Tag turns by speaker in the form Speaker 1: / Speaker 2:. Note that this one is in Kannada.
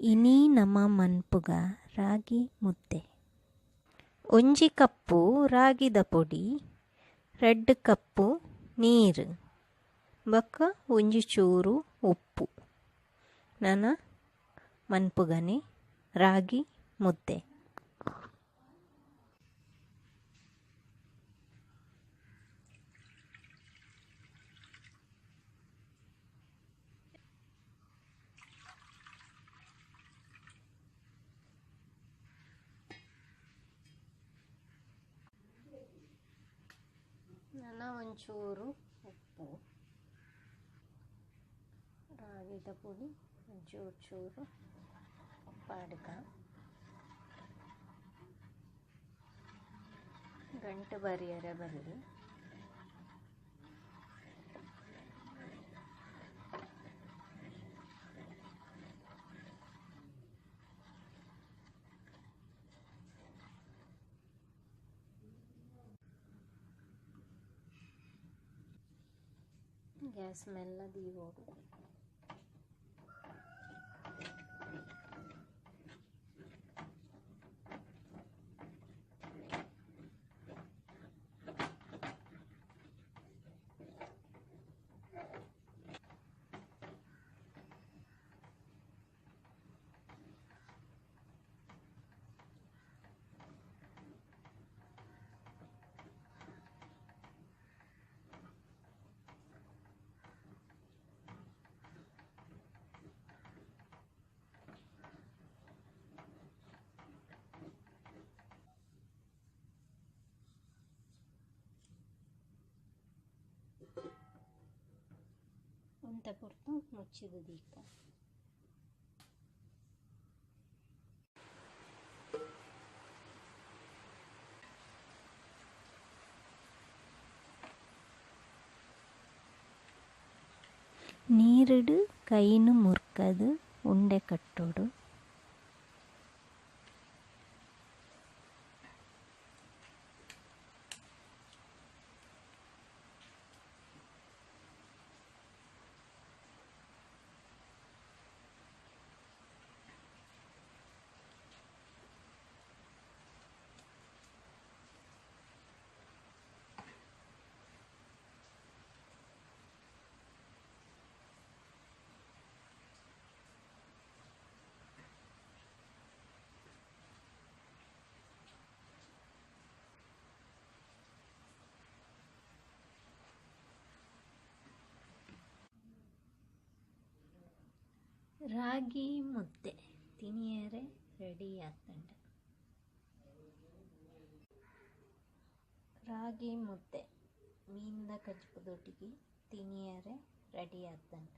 Speaker 1: ಇನಿ ನಮ ಮನ್ಪುಗ ರಾಗಿ ಮುದ್ದೆ. ಒಂಜಿ ಕಪ್ಪು ರಾಗಿದ ಪೊಡಿ, 2 ಕಪ್ಪು ನೀರು ಬೊಕ್ಕ ಒಂಜಿ ಚೂರು ಉಪ್ಪು ನನ ಮನ್ಪುಗನೆ ರಾಗಿ ಮುದ್ದೆ. ನನ್ನ ಒಂಚೂರು ಉಪ್ಪು, ರಾಗಿದ ಪುಡಿ ಒಂಚೂರು ಚೂರು ಪಾಡ್ಕ, ಗಂಟು ಬರಿಯರೆ ಬರಲಿ. ಗ್ಯಾಸ್ ಮೆಲ್ಲ ದೀವೋಡು. ಒಂತ ಪೊರ್ತು ಮುಚ್ಚಿದ ದೀಕ. ನೀರಿಡು ಕೈನು ಮುರ್ಕದು ಉಂಡೆ ಕಟ್ಟೋಡು. ರಾಗಿ ಮುದ್ದೆ ತಿನಿಯರೆ ರೆಡಿ ಆಗ್ತಂಡ. ರಾಗಿ ಮುದ್ದೆ ಮೀನ್ದ ಕಜ್ಪುದೊಟ್ಟಿಗೆ ತಿನಿಯರೆ ರೆಡಿ ಆಗ್ತಂಡ.